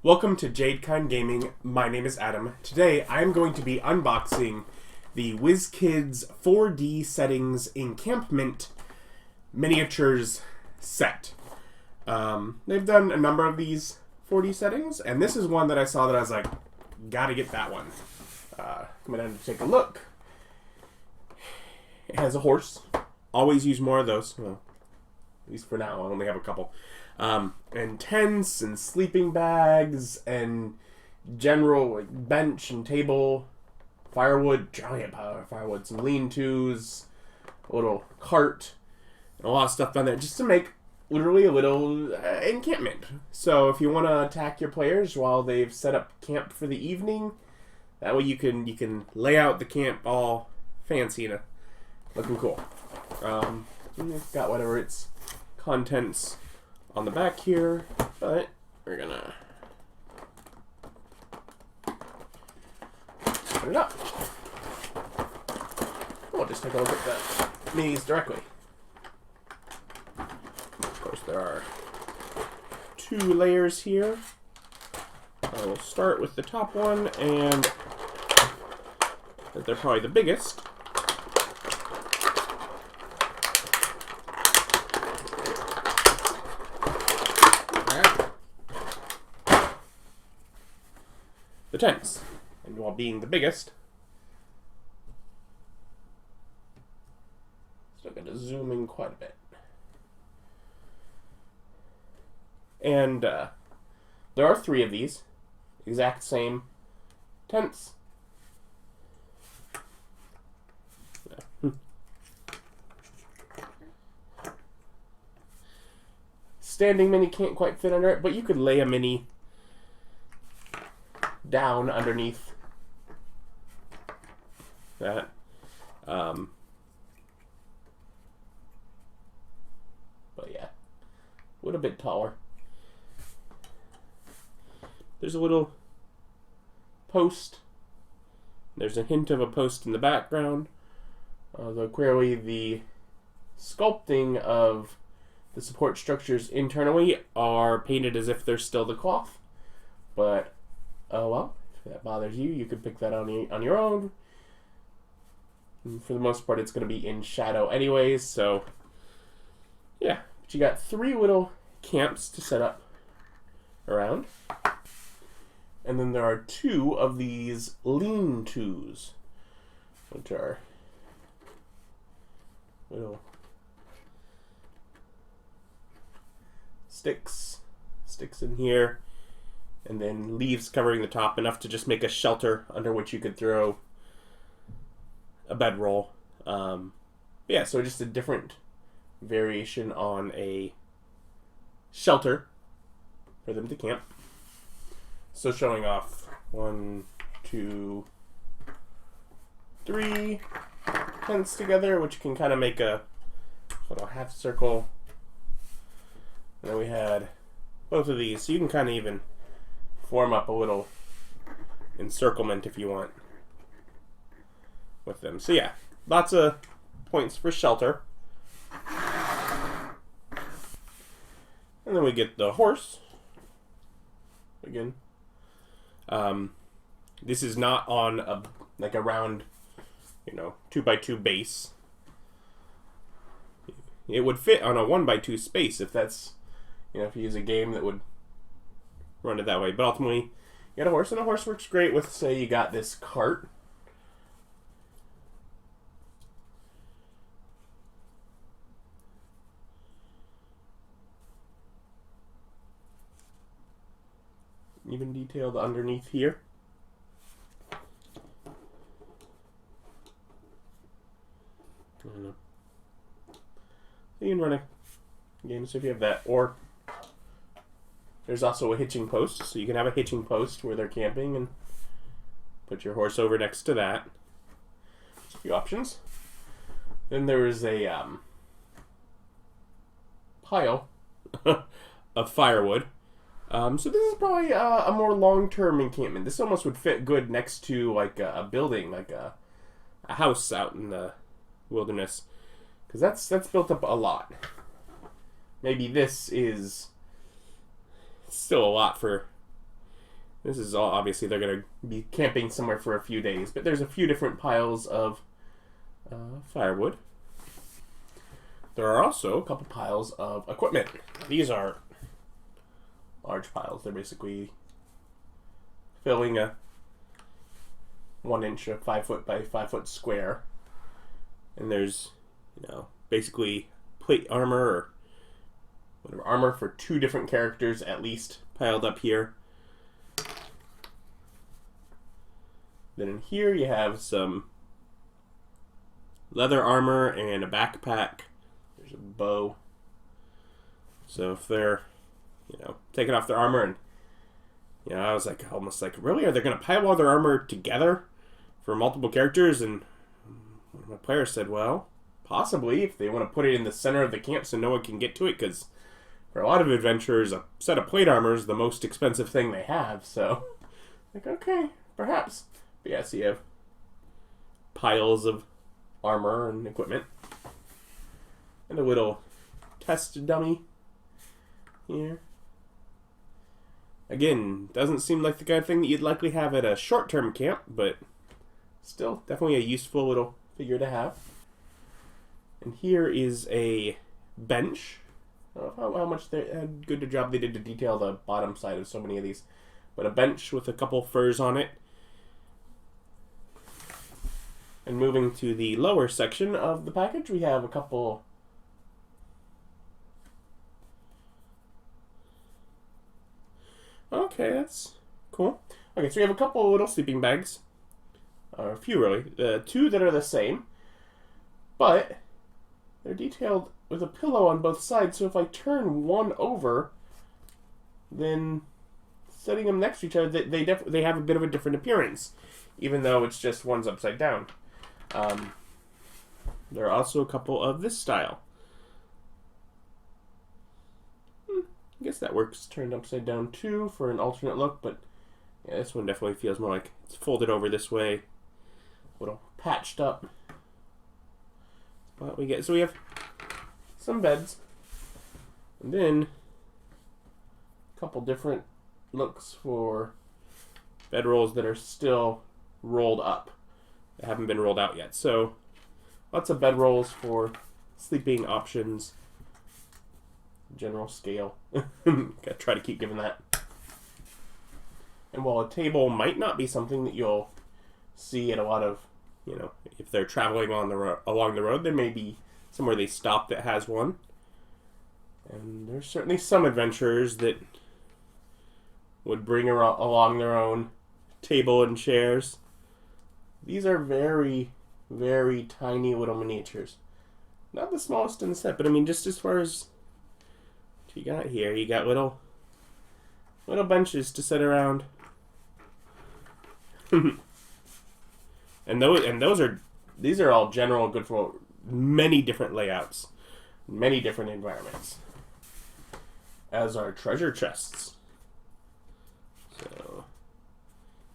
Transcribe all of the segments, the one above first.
Welcome to Jadekind Gaming. My name is Adam. Today I am going to be unboxing the WizKids 4D Settings Encampment Miniatures set. They've done a number of these 4D settings, and this is one that I saw that I was like, gotta get that one. Coming down to take a look. It has a horse. Always use more of those. Well, at least for now, I only have a couple. And tents and sleeping bags and general like, bench and table, firewood, giant pile of firewood, some lean-tos, a little cart, and a lot of stuff down there just to make literally a little encampment. So if you want to attack your players while they've set up camp for the evening, that way you can lay out the camp all fancy and looking cool. It's got whatever its contents on the back here, but we're gonna put it up. We'll just take a look at the minis directly. Of course, there are two layers here. I will start with the top one, and they're probably the biggest. The tents, and while being the biggest, still got to zoom in quite a bit. And there are three of these, exact same tents. Standing mini can't quite fit under it, but you could lay a mini down underneath that. But yeah, a little bit taller. There's a little post. There's a hint of a post in the background. Although clearly the sculpting of the support structures internally are painted as if they're still the cloth. But oh well, if that bothers you, you could pick that on your own. And for the most part, it's going to be in shadow anyways, so yeah. But you got three little camps to set up around. And then there are two of these lean-tos, which are little sticks in here. And then leaves covering the top, enough to just make a shelter under which you could throw a bedroll. Yeah, so just a different variation on a shelter for them to camp. So showing off 1, 2, 3 tents together, which can kind of make a little half circle. And then we had both of these, so you can kind of even form up a little encirclement if you want with them. So yeah, lots of points for shelter. And then we get the horse. Again. This is not on a round, 2x2 base. It would fit on a 1x2 space if that's, if you use a game that would run it that way. But ultimately, you got a horse, and a horse works great with, say, you got this cart. Even detailed underneath here. I don't know. So you can run a game, so if you have that, or there's also a hitching post, so you can have a hitching post where they're camping and put your horse over next to that. Just a few options. Then there is a pile of firewood. So this is probably a more long-term encampment. This almost would fit good next to like a building, like a house out in the wilderness, because that's built up a lot. Maybe this is still a lot for This is all, obviously they're going to be camping somewhere for a few days, but there's a few different piles of firewood. There are also a couple piles of equipment. These are large piles. They're basically filling a 1 inch of 5 foot by 5 foot square. And there's, basically plate armor or whatever armor for 2 different characters at least piled up here. Then in here you have some leather armor and a backpack. There's a bow. So if they're, taking off their armor and, I was like, almost like, really? Are they going to pile all their armor together for multiple characters? And one of my players said, well, possibly if they want to put it in the center of the camp so no one can get to it, because for a lot of adventurers, a set of plate armor is the most expensive thing they have. So, like, okay, perhaps. But yeah, so you have piles of armor and equipment. And a little test dummy here. Again, doesn't seem like the kind of thing that you'd likely have at a short-term camp, but still, definitely a useful little figure to have. And here is a bench. I don't know how much good a job they did to detail the bottom side of so many of these. But a bench with a couple furs on it. And moving to the lower section of the package, we have a couple... Okay, that's cool. Okay, so we have a couple little sleeping bags. Or a few, really. 2 that are the same. But they're detailed with a pillow on both sides, so if I turn one over, then setting them next to each other, they have a bit of a different appearance, even though it's just one's upside down. There are also a couple of this style. I guess that works turned upside down too for an alternate look, but yeah, this one definitely feels more like it's folded over this way, a little patched up. But we have some beds, and then a couple different looks for bedrolls that are still rolled up. They haven't been rolled out yet. So lots of bedrolls for sleeping options. General scale. Gotta try to keep giving that. And while a table might not be something that you'll see at a lot of, if they're traveling on along the road, there may be somewhere they stop that has one. And there's certainly some adventurers that would bring along their own table and chairs. These are very, very tiny little miniatures. Not the smallest in the set, but I mean, just as far as what you got here, you got little benches to sit around. And these are all general, good for many different layouts, many different environments. As are treasure chests. So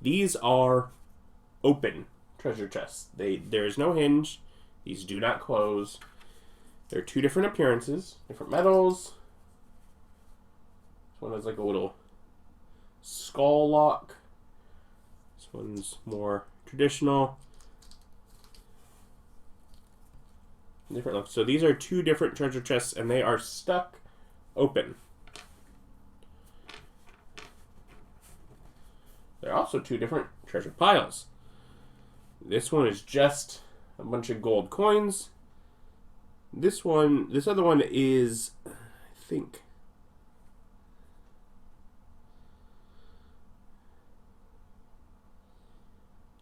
these are open treasure chests. There is no hinge. These do not close. They're 2 different appearances, different metals. This one has like a little skull lock. This one's more traditional. Different looks. So these are 2 different treasure chests, and they are stuck open. There are also 2 different treasure piles. This one is just a bunch of gold coins. This other one is, I think,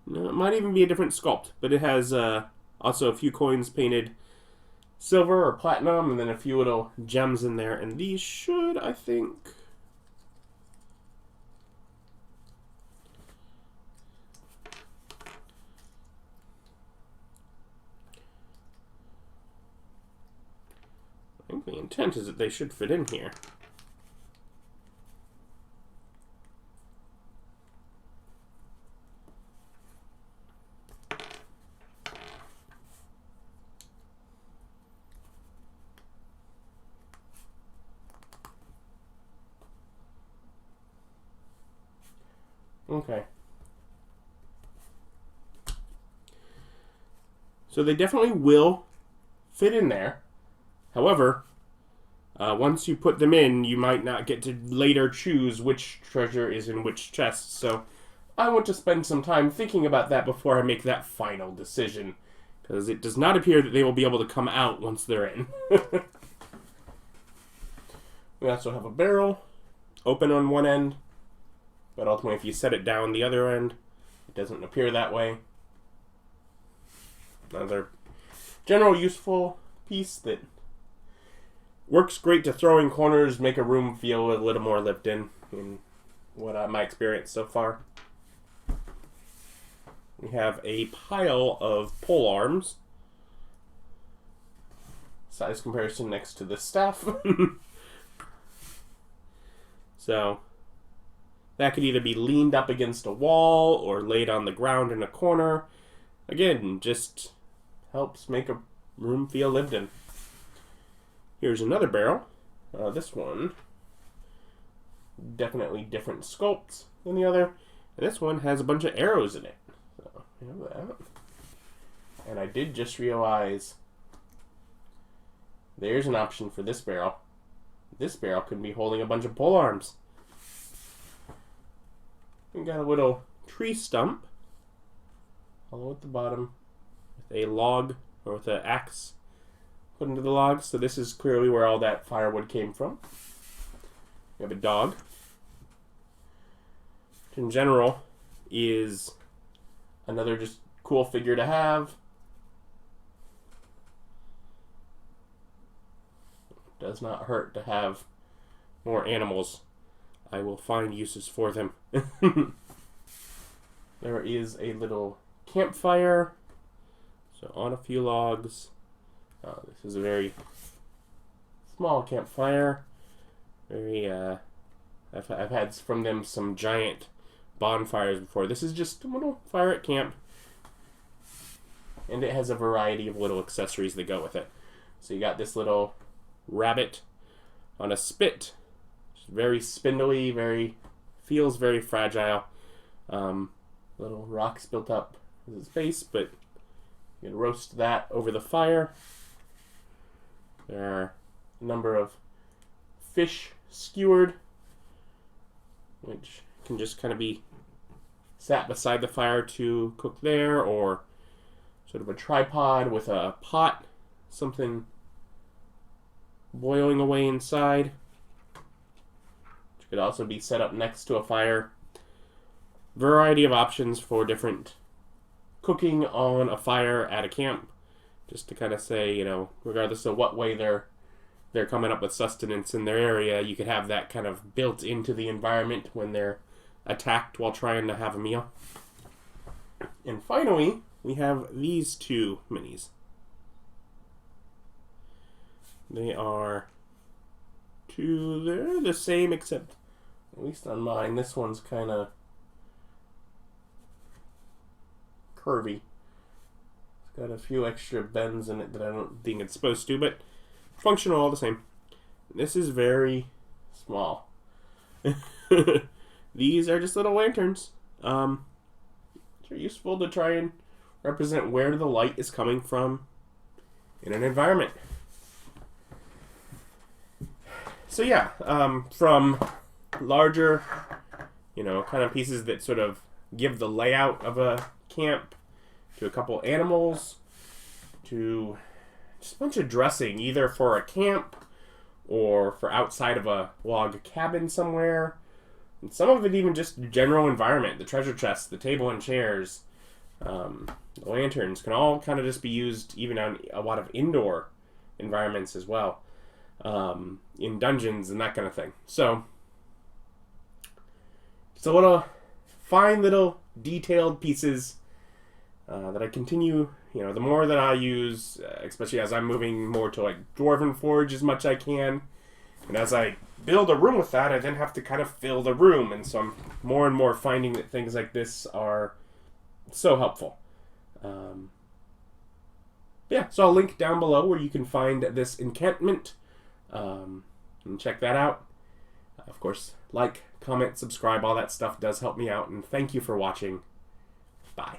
no, it might even be a different sculpt, but it has also a few coins painted silver or platinum, and then a few little gems in there. And these should, I think, the intent is that they should fit in here. Okay. So they definitely will fit in there. However, once you put them in, you might not get to later choose which treasure is in which chest. So I want to spend some time thinking about that before I make that final decision. Because it does not appear that they will be able to come out once they're in. We also have a barrel, open on one end, but ultimately if you set it down the other end, it doesn't appear that way. Another general useful piece that works great to throw in corners, make a room feel a little more lived in what my experience so far. We have a pile of pole arms. Size comparison next to the staff. So that could either be leaned up against a wall or laid on the ground in a corner. Again, just helps make a room feel lived in. Here's another barrel. This one, definitely different sculpts than the other. And this one has a bunch of arrows in it. So, you know that. And I did just realize there's an option for this barrel. This barrel could be holding a bunch of pole arms. We got a little tree stump, hollow at the bottom, with a log, or with an axe put into the log. So this is clearly where all that firewood came from. We have a dog. Which in general is another just cool figure to have. Does not hurt to have more animals. I will find uses for them. There is a little campfire. So on a few logs. This is a very small campfire. Very, I've had from them some giant bonfires before. This is just a little fire at camp. And it has a variety of little accessories that go with it. So you got this little rabbit on a spit. Very spindly, feels very fragile. Little rocks built up as its base, but you can roast that over the fire. There are a number of fish skewered, which can just kind of be sat beside the fire to cook there, or sort of a tripod with a pot, something boiling away inside. Which could also be set up next to a fire. Variety of options for different cooking on a fire at a camp. Just to kind of say, you know, regardless of what way they're coming up with sustenance in their area, you could have that kind of built into the environment when they're attacked while trying to have a meal. And finally, we have these two minis. They are they're the same, except at least on mine, this one's kind of curvy. It's got a few extra bends in it that I don't think it's supposed to, but functional all the same. This is very small. These are just little lanterns. They're useful to try and represent where the light is coming from in an environment. So yeah, from larger, you know, kind of pieces that sort of give the layout of a camp, to a couple animals, to just a bunch of dressing, either for a camp or for outside of a log cabin somewhere. And some of it even just general environment, the treasure chests, the table and chairs, the lanterns can all kind of just be used even on a lot of indoor environments as well. In dungeons and that kind of thing. So, it's a little fine little detailed pieces that I continue, you know, the more that I use, especially as I'm moving more to like Dwarven Forge as much as I can. And as I build a room with that, I then have to kind of fill the room. And so I'm more and more finding that things like this are so helpful. Yeah, so I'll link down below where you can find this encampment. And check that out. Of course, like, comment, subscribe, all that stuff does help me out. And thank you for watching. Bye.